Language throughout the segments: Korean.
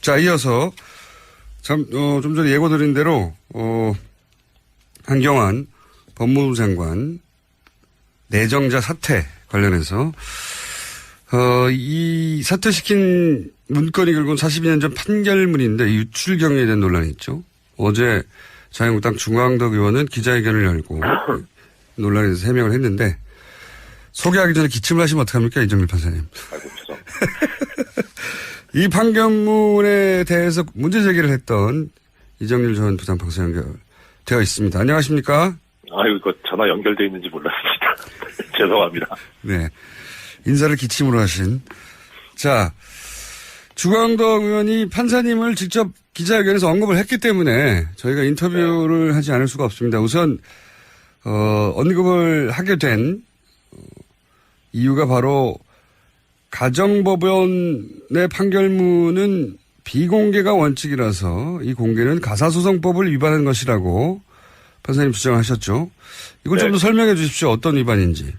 자, 이어서 좀 전에 예고드린 대로 한경환 법무부 장관 내정자 사퇴 관련해서 이 사퇴시킨 문건이 결국은 42년 전 판결문인데 유출 경위에 대한 논란이 있죠. 어제 자유한국당 중앙덕 의원은 기자회견을 열고 논란에 대해서 해명을 했는데 소개하기 전에 기침을 하시면 어떡합니까, 이정일 판사님. 아이고, 죄송. 이 판결문에 대해서 문제 제기를 했던 이정일 전 부장판사 연결되어 있습니다. 안녕하십니까? 아유, 이거 전화 연결돼 있는지 몰랐습니다. 죄송합니다. 네. 인사를 기침으로 하신. 자, 중앙덕 의원이 판사님을 직접 기자회견에서 언급을 했기 때문에 저희가 인터뷰를 하지 않을 수가 없습니다. 우선, 언급을 하게 된 이유가 바로 가정법원의 판결문은 비공개가 원칙이라서 이 공개는 가사소송법을 위반한 것이라고 판사님 주장하셨죠. 이걸 좀 더 설명해 주십시오. 어떤 위반인지.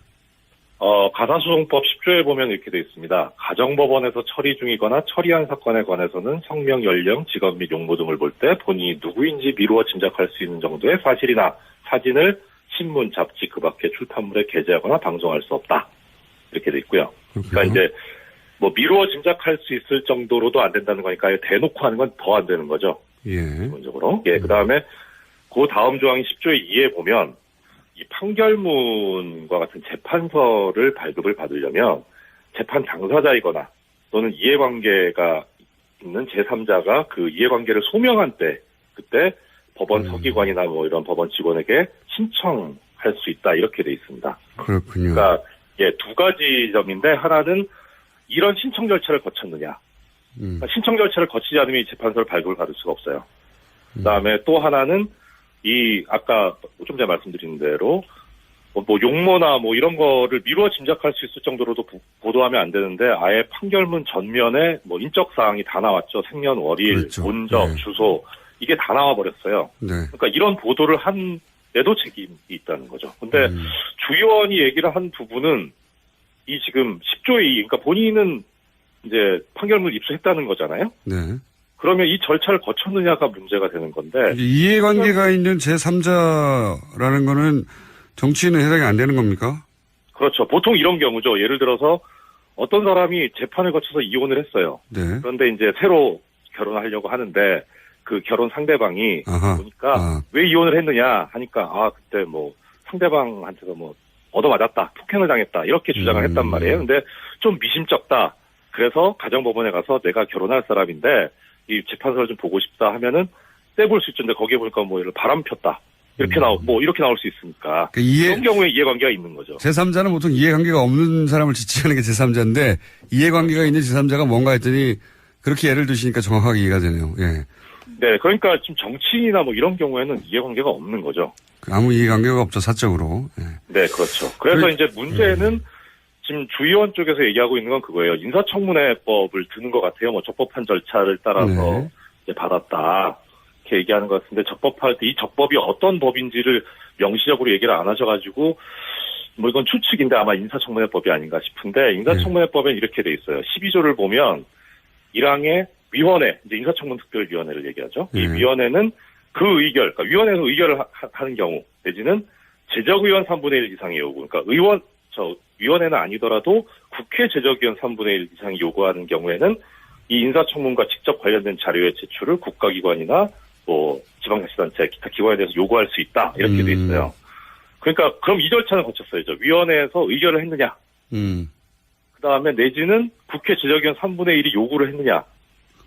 가사소송법 10조에 보면 이렇게 되어 있습니다. 가정법원에서 처리 중이거나 처리한 사건에 관해서는 성명, 연령, 직업 및 용모 등을 볼 때 본인이 누구인지 미루어 짐작할 수 있는 정도의 사실이나 사진을 신문, 잡지 그 밖의 출판물에 게재하거나 방송할 수 없다. 이렇게 돼 있고요. 그러니까 이제 뭐 미루어 짐작할 수 있을 정도로도 안 된다는 거니까 대놓고 하는 건 더 안 되는 거죠. 예. 기본적으로. 예. 그다음에 그 다음 조항이 10조의 2에 보면 이 판결문과 같은 재판서를 발급을 받으려면 재판 당사자이거나 또는 이해관계가 있는 제3자가 그 이해관계를 소명한 때 그때 법원 서기관이나 뭐 이런 법원 직원에게 신청할 수 있다 이렇게 돼 있습니다. 그렇군요. 그러니까 예, 두 가지 점인데 하나는 이런 신청 절차를 거쳤느냐. 그러니까 신청 절차를 거치지 않으면 이 재판서를 발급을 받을 수가 없어요. 그다음에 또 하나는 이 아까 좀 전에 말씀드린 대로 뭐 용모나 뭐 이런 거를 미루어 짐작할 수 있을 정도로도 보도하면 안 되는데 아예 판결문 전면에 뭐 인적 사항이 다 나왔죠. 생년월일, 그렇죠. 본적, 네. 주소 이게 다 나와 버렸어요. 네. 그러니까 이런 보도를 한 데도 책임이 있다는 거죠. 근데 주 의원이 얘기를 한 부분은 이 지금 10조의 2, 그러니까 본인은 이제 판결문을 입수했다는 거잖아요. 네. 그러면 이 절차를 거쳤느냐가 문제가 되는 건데. 이해관계가 있는 제3자라는 거는 정치인은 해당이 안 되는 겁니까? 그렇죠. 보통 이런 경우죠. 예를 들어서 어떤 사람이 재판을 거쳐서 이혼을 했어요. 네. 그런데 이제 새로 결혼하려고 하는데 그 결혼 상대방이 보니까 왜 이혼을 했느냐 하니까 그때 뭐 상대방한테서 뭐 얻어맞았다, 폭행을 당했다 이렇게 주장을 했단 말이에요. 근데 좀 미심쩍다. 그래서 가정법원에 가서 내가 결혼할 사람인데 이 재판서를 좀 보고 싶다 하면은 떼볼 수 있는데 거기에 보니까 뭐 바람 폈다. 이렇게 이렇게 나올 수 있으니까. 그런 경우에 이해관계가 있는 거죠. 제3자는 보통 이해관계가 없는 사람을 지칭하는 게 제3자인데 이해관계가 있는 제3자가 뭔가 했더니 그렇게 예를 드시니까 정확하게 이해가 되네요. 예. 네, 그러니까 지금 정치인이나 뭐 이런 경우에는 이해관계가 없는 거죠. 아무 이해관계가 없죠, 사적으로. 예. 네, 그렇죠. 그래서 이제 문제는 지금 주 의원 쪽에서 얘기하고 있는 건 그거예요. 인사청문회법을 드는 것 같아요. 뭐 적법한 절차를 따라서 이제 받았다. 이렇게 얘기하는 것 같은데 적법할 때 이 적법이 어떤 법인지를 명시적으로 얘기를 안 하셔가지고 뭐 이건 추측인데 아마 인사청문회법이 아닌가 싶은데 인사청문회법엔 이렇게 돼 있어요. 12조를 보면 1항에 위원회, 이제 인사청문특별위원회를 얘기하죠. 이 위원회는 그 의결, 그러니까 위원회에서 의결을 하는 경우 내지는 제적의원 3분의 1 이상의 요구, 그러니까 위원회는 아니더라도 국회 제적의원 3분의 1 이상이 요구하는 경우에는 이 인사청문과 직접 관련된 자료의 제출을 국가기관이나 뭐 지방자치단체 기타 기관에 대해서 요구할 수 있다 이렇게 돼 있어요. 그러니까 그럼 이 절차는 거쳤어야죠. 위원회에서 의결을 했느냐. 그다음에 내지는 국회 제적의원 3분의 1이 요구를 했느냐.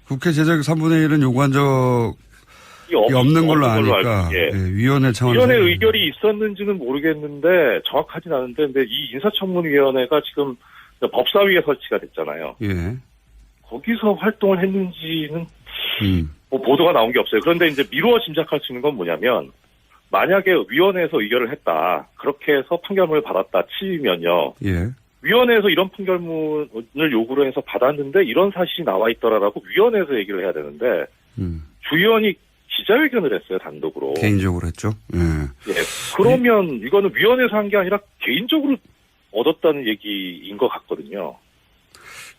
국회 제적 3분의 1은 요구한 적이 없는 걸로 아니까. 예. 예, 위원회 차원에서. 위원회 의결이 있었는지는 모르겠는데 정확하진 않은데 근데 이 인사청문위원회가 지금 법사위에 설치가 됐잖아요. 예. 거기서 활동을 했는지는 뭐 보도가 나온 게 없어요. 그런데 이제 미루어 짐작할 수 있는 건 뭐냐면 만약에 위원회에서 의결을 했다. 그렇게 해서 판결문을 받았다 치면요. 예. 위원회에서 이런 판결문을 요구를 해서 받았는데 이런 사실이 나와 있더라라고 위원회에서 얘기를 해야 되는데 주 의원이 기자회견을 했어요. 단독으로. 개인적으로 했죠. 예. 예. 그러면 이거는 위원회에서 한 게 아니라 개인적으로 얻었다는 얘기인 것 같거든요.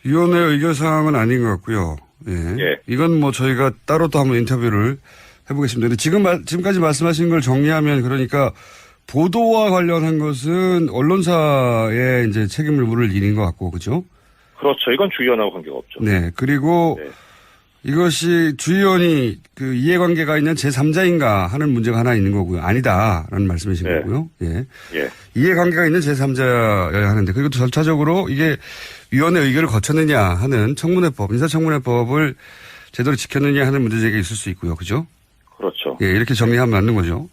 위원회 의결사항은 아닌 것 같고요. 예. 예. 이건 뭐 저희가 따로 또 한번 인터뷰를 해보겠습니다. 근데 지금까지 말씀하신 걸 정리하면 그러니까 보도와 관련한 것은 언론사의 이제 책임을 물을 일인 것 같고, 그죠? 그렇죠. 이건 주의원하고 관계가 없죠. 네. 그리고 네. 이것이 주의원이 그 이해관계가 있는 제3자인가 하는 문제가 하나 있는 거고요. 아니다라는 말씀이신 네. 거고요. 예. 예. 이해관계가 있는 제3자여야 하는데 그리고 또 절차적으로 이게 위원회 의결을 거쳤느냐 하는 청문회법, 인사청문회법을 제대로 지켰느냐 하는 문제제기가 있을 수 있고요. 그죠? 그렇죠. 예, 이렇게 정리하면 맞는 거죠.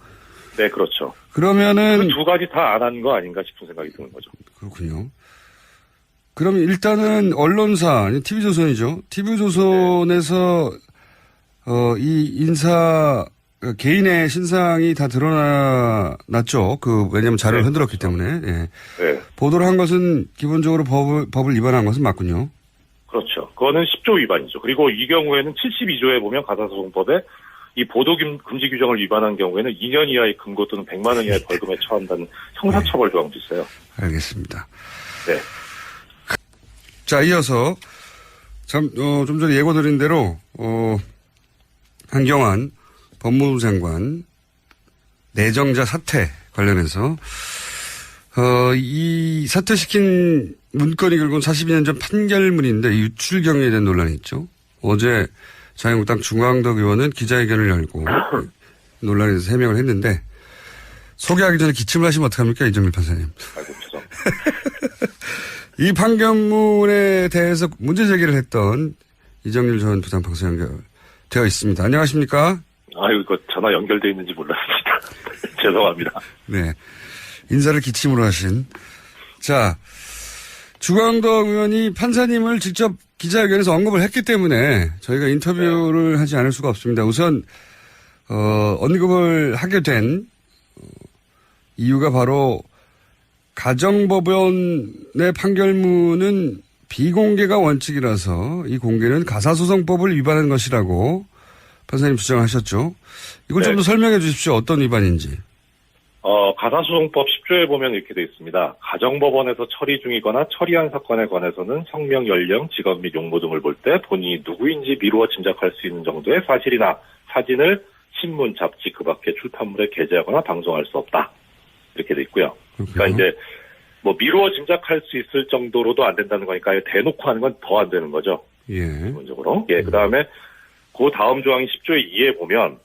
네, 그렇죠. 그러면은 그 두 가지 다 안 한 거 아닌가 싶은 생각이 드는 거죠. 그렇군요. 그럼 일단은 언론사, TV조선이죠. TV조선에서 이 인사 개인의 신상이 다 드러났죠. 왜냐하면 자료를 네, 흔들었기 그렇죠. 때문에. 예. 네. 보도를 한 것은 기본적으로 법을 위반한 것은 맞군요. 그렇죠. 그거는 10조 위반이죠. 그리고 이 경우에는 72조에 보면 가사소송법에 이 보도 금지 규정을 위반한 경우에는 2년 이하의 금고 또는 100만 원 이하의 벌금에 처한다는 형사처벌 조항도 있어요. 알겠습니다. 네. 자, 이어서 좀 전에 예고드린 대로 한경환 법무부 장관 내정자 사퇴 관련해서 이 사퇴시킨 문건이 결국은 42년 전 판결문인데 유출 경위에 대한 논란이 있죠. 어제 자유한국당 중앙덕 의원은 기자회견을 열고 논란에 대해서 해명을 했는데 소개하기 전에 기침을 하시면 어떡합니까, 이정일 판사님. 아이고, 죄송. 이 판결문에 대해서 문제 제기를 했던 이정일 전 부장판사 연결되어 있습니다. 안녕하십니까? 아유, 이거 전화 연결돼 있는지 몰랐습니다. 죄송합니다. 네. 인사를 기침으로 하신. 자, 중앙덕 의원이 판사님을 직접 기자회견에서 언급을 했기 때문에 저희가 인터뷰를 하지 않을 수가 없습니다. 우선, 언급을 하게 된 이유가 바로 가정법원의 판결문은 비공개가 원칙이라서 이 공개는 가사소송법을 위반한 것이라고 판사님 주장하셨죠. 이걸 좀 더 설명해 주십시오. 어떤 위반인지. 가사소송법 10조에 보면 이렇게 되어 있습니다. 가정법원에서 처리 중이거나 처리한 사건에 관해서는 성명, 연령, 직업 및 용모 등을 볼 때 본인이 누구인지 미루어 짐작할 수 있는 정도의 사실이나 사진을 신문, 잡지 그 밖의 출판물에 게재하거나 방송할 수 없다. 이렇게 돼 있고요. 그러니까 이제 뭐 미루어 짐작할 수 있을 정도로도 안 된다는 거니까 대놓고 하는 건 더 안 되는 거죠. 예. 기본적으로. 예. 그다음에 그 다음 조항이 10조의 2에 보면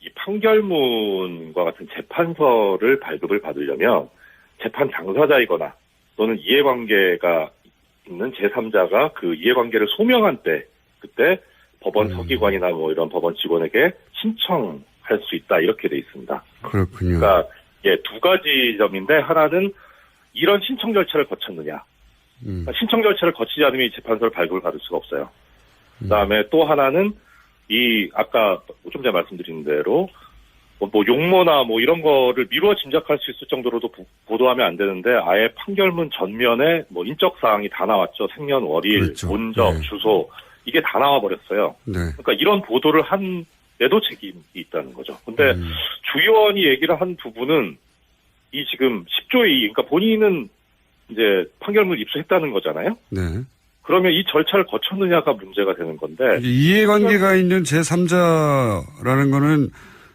이 판결문과 같은 재판서를 발급을 받으려면 재판 당사자이거나 또는 이해관계가 있는 제3자가 그 이해관계를 소명한 때 그때 법원 서기관이나 뭐 이런 법원 직원에게 신청할 수 있다 이렇게 돼 있습니다. 그렇군요. 그러니까 예, 두 가지 점인데 하나는 이런 신청 절차를 거쳤느냐. 그러니까 신청 절차를 거치지 않으면 이 재판서를 발급을 받을 수가 없어요. 그다음에 또 하나는 이 아까 좀 전에 말씀드린 대로 뭐 용모나 뭐 이런 거를 미루어 짐작할 수 있을 정도로도 보도하면 안 되는데 아예 판결문 전면에 뭐 인적 사항이 다 나왔죠. 생년월일, 그렇죠. 본적, 네. 주소 이게 다 나와 버렸어요. 네. 그러니까 이런 보도를 한 데도 책임이 있다는 거죠. 근데 주 의원이 얘기를 한 부분은 이 지금 10조의 2, 그러니까 본인은 이제 판결문 입수했다는 거잖아요. 네. 그러면 이 절차를 거쳤느냐가 문제가 되는 건데. 이해관계가 있는 제3자라는 거는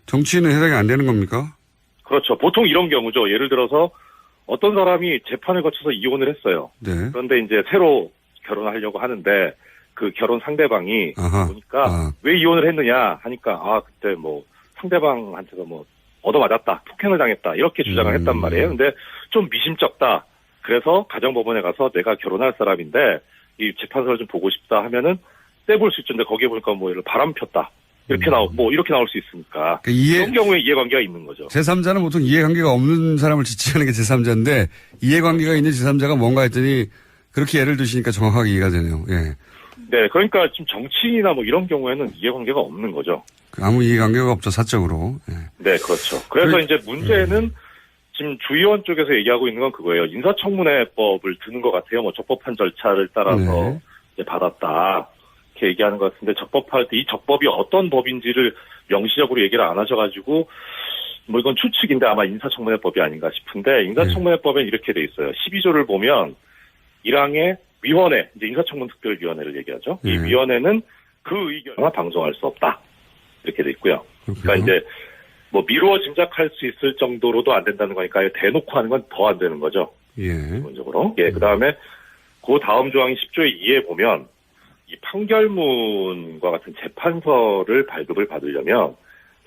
정치인은 해당이 안 되는 겁니까? 그렇죠. 보통 이런 경우죠. 예를 들어서 어떤 사람이 재판을 거쳐서 이혼을 했어요. 네. 그런데 이제 새로 결혼하려고 하는데 그 결혼 상대방이 보니까 왜 이혼을 했느냐 하니까 그때 뭐 상대방한테서 뭐 얻어맞았다, 폭행을 당했다 이렇게 주장을 했단 말이에요. 근데 좀 미심쩍다. 그래서 가정법원에 가서 내가 결혼할 사람인데 이 재판서를 좀 보고 싶다 하면은 떼볼 수 있는데 거기에 보니까 뭐 예를 바람 폈다 이렇게 이렇게 나올 수 있으니까 그런 경우에 이해관계가 있는 거죠. 제3자는 보통 이해관계가 없는 사람을 지칭하는 게 제3자인데 이해관계가 있는 제3자가 뭔가 했더니 그렇게 예를 드시니까 정확하게 이해가 되네요. 예. 네, 그러니까 지금 정치인이나 뭐 이런 경우에는 이해관계가 없는 거죠. 아무 이해관계가 없죠, 사적으로. 예. 네, 그렇죠. 그래서 이제 문제는 지금 주 의원 쪽에서 얘기하고 있는 건 그거예요. 인사청문회법을 드는 것 같아요. 뭐 적법한 절차를 따라서 이제 받았다. 이렇게 얘기하는 것 같은데 적법할 때 이 적법이 어떤 법인지를 명시적으로 얘기를 안 하셔가지고 뭐 이건 추측인데 아마 인사청문회법이 아닌가 싶은데 인사청문회법엔 이렇게 돼 있어요. 12조를 보면 1항에 위원회, 이제 인사청문특별위원회를 얘기하죠. 이 위원회는 그 의견을 방송할 수 없다. 이렇게 돼 있고요. 그러니까 이제 뭐 미루어 짐작할 수 있을 정도로도 안 된다는 거니까 대놓고 하는 건 더 안 되는 거죠. 기본적으로. 그 다음에 그 다음 조항이 10조의 2에 보면 이 판결문과 같은 재판서를 발급을 받으려면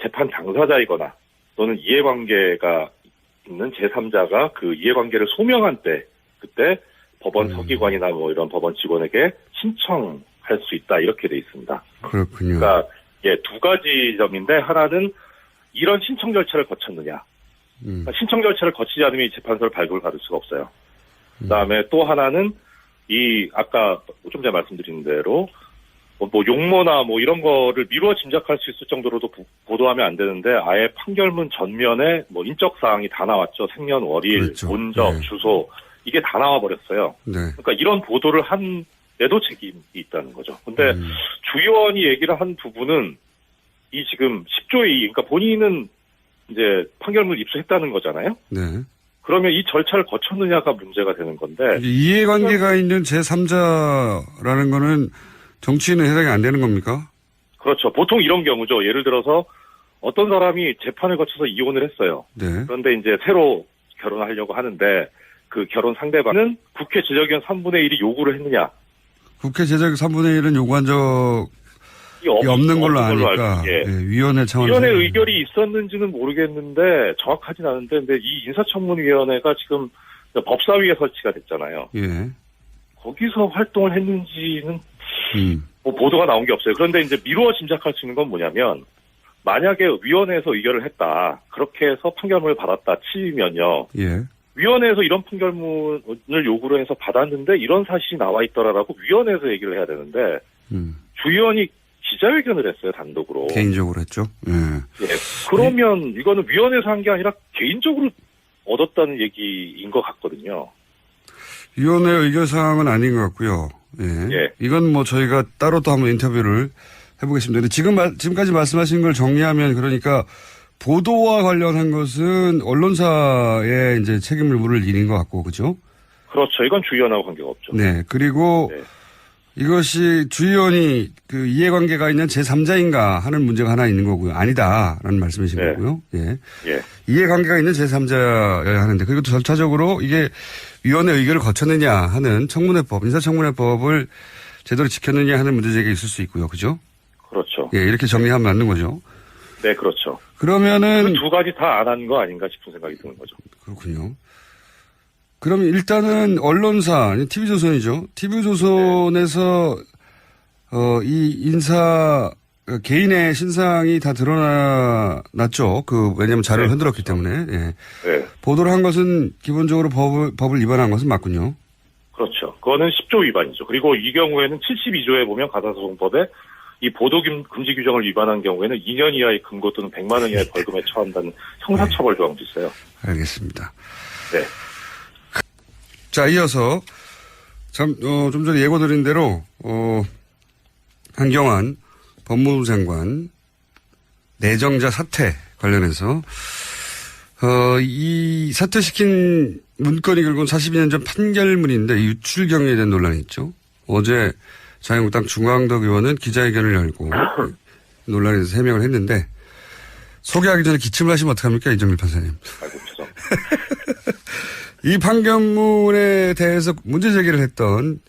재판 당사자이거나 또는 이해관계가 있는 제3자가 그 이해관계를 소명한 때 그때 법원 서기관이나 뭐 이런 법원 직원에게 신청할 수 있다 이렇게 돼 있습니다. 그렇군요. 그러니까 두 가지 점인데 하나는 이런 신청 절차를 거쳤느냐. 그러니까 신청 절차를 거치지 않으면 이 재판서를 발급을 받을 수가 없어요. 그다음에 또 하나는 이 아까 좀 전에 말씀드린 대로 뭐 용모나 뭐 이런 거를 미루어 짐작할 수 있을 정도로도 보도하면 안 되는데 아예 판결문 전면에 뭐 인적 사항이 다 나왔죠. 생년월일, 그렇죠. 본적, 주소 이게 다 나와 버렸어요. 그러니까 이런 보도를 한 데도 책임이 있다는 거죠. 근데 주 의원이 얘기를 한 부분은 이 지금 10조의 2, 그러니까 본인은 이제 판결문 입수했다는 거잖아요. 그러면 이 절차를 거쳤느냐가 문제가 되는 건데. 이해관계가 있는 제3자라는 거는 정치인은 해당이 안 되는 겁니까? 그렇죠. 보통 이런 경우죠. 예를 들어서 어떤 사람이 재판을 거쳐서 이혼을 했어요. 그런데 이제 새로 결혼을 하려고 하는데 그 결혼 상대방은 국회 제적의원 3분의 1이 요구를 했느냐. 국회 제적 3분의 1은 요구한 적이 없는 걸로 아니까. 위원회 차원에서. 위원회 의결이 있었는지는 모르겠는데 정확하진 않은데 근데 이 인사청문위원회가 지금 법사위에 설치가 됐잖아요. 거기서 활동을 했는지는 뭐 보도가 나온 게 없어요. 그런데 이제 미루어 짐작할 수 있는 건 뭐냐면 만약에 위원회에서 의결을 했다. 그렇게 해서 판결문을 받았다 치면요. 위원회에서 이런 판결문을 요구를 해서 받았는데 이런 사실이 나와 있더라라고 위원회에서 얘기를 해야 되는데 주 의원이 기자회견을 했어요. 단독으로. 개인적으로 했죠. 그러면 이거는 위원회에서 한 게 아니라 개인적으로 얻었다는 얘기인 것 같거든요. 위원회 의결사항은 아닌 것 같고요. 이건 뭐 저희가 따로 또 한번 인터뷰를 해보겠습니다. 근데 지금까지 말씀하신 걸 정리하면 그러니까 보도와 관련한 것은 언론사의 이제 책임을 물을 일인 것 같고, 그죠? 그렇죠. 이건 주 의원하고 관계가 없죠. 그리고 이것이 주 의원이 그 이해관계가 있는 제3자인가 하는 문제가 하나 있는 거고요. 아니다라는 말씀이신 거고요. 이해관계가 있는 제3자여야 하는데 그리고 또 절차적으로 이게 위원회 의결을 거쳤느냐 하는 청문회법, 인사청문회법을 제대로 지켰느냐 하는 문제제기가 있을 수 있고요. 그죠? 그렇죠. 이렇게 정리하면 맞는 거죠. 네, 그렇죠. 그러면은. 그 두 가지 다 안 한 거 아닌가 싶은 생각이 드는 거죠. 그렇군요. 그러면 일단은 언론사, TV조선이죠. TV조선에서, 이 인사, 개인의 신상이 다 드러났죠. 왜냐면 자료를 흔들었기 때문에. 보도를 한 것은 기본적으로 법을 위반한 것은 맞군요. 그렇죠. 그거는 10조 위반이죠. 그리고 이 경우에는 72조에 보면 가산소송법에 이 보도 금지 규정을 위반한 경우에는 2년 이하의 금고 또는 100만 원 이하의 벌금에 처한다는 형사처벌 조항도 있어요. 알겠습니다. 자, 이어서 좀 전에 예고드린 대로 한경환 법무부 장관 내정자 사퇴 관련해서 이 사퇴시킨 문건이 결국은 42년 전 판결문인데 유출 경위에 대한 논란이 있죠. 어제 자유한국당 중앙덕 의원은 기자회견을 열고 논란에 대해서 해명을 했는데 소개하기 전에 기침을 하시면 어떡합니까? 이정일 판사님. 아이고, 죄송. 이 판결문에 대해서 문제 제기를 했던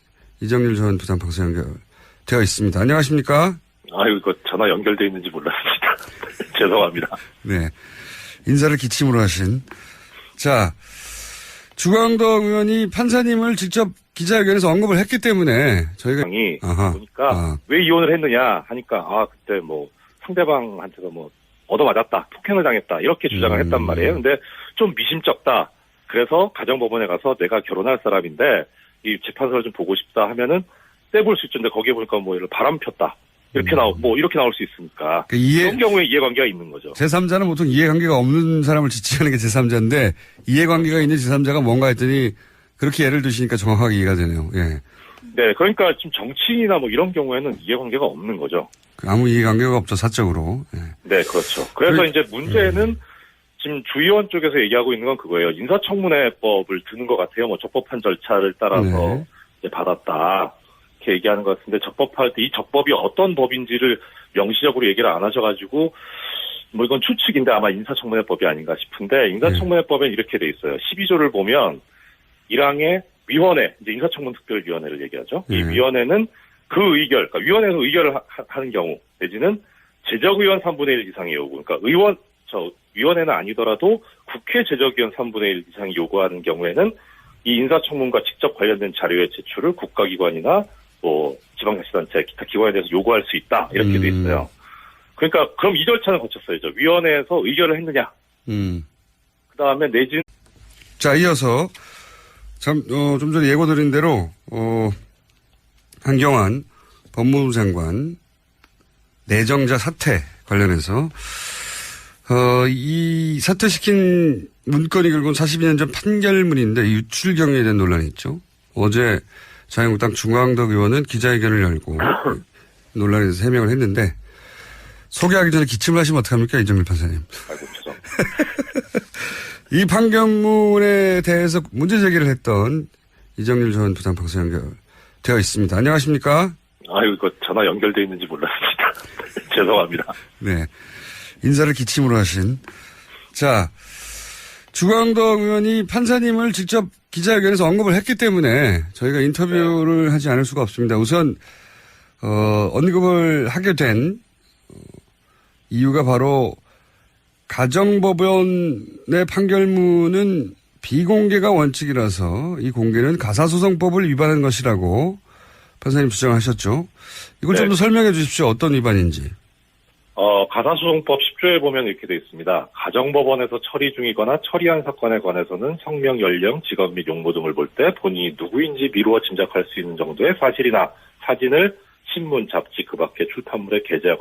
이정일 전 부장판사 연결되어 있습니다. 안녕하십니까? 아유, 이거 전화 연결되어 있는지 몰랐습니다. 죄송합니다. 인사를 기침으로 하신. 자, 중앙덕 의원이 판사님을 직접 기자회견에서 언급을 했기 때문에 저희가 보니까 왜 이혼을 했느냐 하니까 그때 뭐 상대방한테서 뭐 얻어맞았다, 폭행을 당했다 이렇게 주장을 했단 말이에요. 근데 좀 미심쩍다. 그래서 가정법원에 가서 내가 결혼할 사람인데 이 재판서를 좀 보고 싶다 하면은 떼볼 수 있는데 거기에 보니까 뭐 이런 바람 폈다. 이렇게 이렇게 나올 수 있으니까. 그런 경우에 이해관계가 있는 거죠. 제3자는 보통 이해관계가 없는 사람을 지칭하는 게 제3자인데 이해관계가 있는 제3자가 뭔가 했더니 그렇게 예를 드시니까 정확하게 이해가 되네요. 네, 그러니까 지금 정치인이나 뭐 이런 경우에는 이해관계가 없는 거죠. 아무 이해관계가 없죠, 사적으로. 네, 그렇죠. 그래서 이제 문제는 지금 주 의원 쪽에서 얘기하고 있는 건 그거예요. 인사청문회법을 드는 것 같아요. 뭐 적법한 절차를 따라서 이제 받았다. 이렇게 얘기하는 것 같은데 적법할 때 이 적법이 어떤 법인지를 명시적으로 얘기를 안 하셔가지고 뭐 이건 추측인데 아마 인사청문회법이 아닌가 싶은데 인사청문회법엔 이렇게 돼 있어요. 12조를 보면 1항에 위원회, 이제 인사청문특별위원회를 얘기하죠. 이 위원회는 그 의결, 그러니까 위원회에서 의결을 하는 경우 내지는 제적의원 3분의 1 이상의 요구, 그러니까 위원회는 아니더라도 국회 제적의원 3분의 1 이상이 요구하는 경우에는 이 인사청문과 직접 관련된 자료의 제출을 국가기관이나 뭐 지방자치단체 기타 기관에 대해서 요구할 수 있다 이렇게 돼 있어요. 그러니까 그럼 이 절차는 거쳤어야죠. 위원회에서 의결을 했느냐. 그 다음에 내진. 자, 이어서 좀 전에 예고드린 대로 한경환 법무부 장관 내정자 사퇴 관련해서 이 사퇴시킨 문건이 결국은 42년 전 판결문인데 유출 경위에 대한 논란이 있죠. 어제 자유한국당 중광덕 의원은 기자회견을 열고 논란에 대해서 해명을 했는데 소개하기 전에 기침을 하시면 어떡합니까, 이정일 판사님. 아이고, 죄송. 이 판결문에 대해서 문제 제기를 했던 이정일 전 부장판사 연결되어 있습니다. 안녕하십니까? 아유, 이거 전화 연결돼 있는지 몰랐습니다. 죄송합니다. 네. 인사를 기침으로 하신. 자, 주광덕 의원이 판사님을 직접 기자회견에서 언급을 했기 때문에 저희가 인터뷰를 하지 않을 수가 없습니다. 우선, 언급을 하게 된 이유가 바로 가정법원의 판결문은 비공개가 원칙이라서 이 공개는 가사소송법을 위반한 것이라고 판사님 주장하셨죠. 이걸 좀 더 설명해 주십시오. 어떤 위반인지. 가사소송법 10조에 보면 이렇게 되어 있습니다. 가정법원에서 처리 중이거나 처리한 사건에 관해서는 성명, 연령, 직업 및 용모 등을 볼 때 본인이 누구인지 미루어 짐작할 수 있는 정도의 사실이나 사진을 신문, 잡지, 그 밖의 출판물에 게재하거나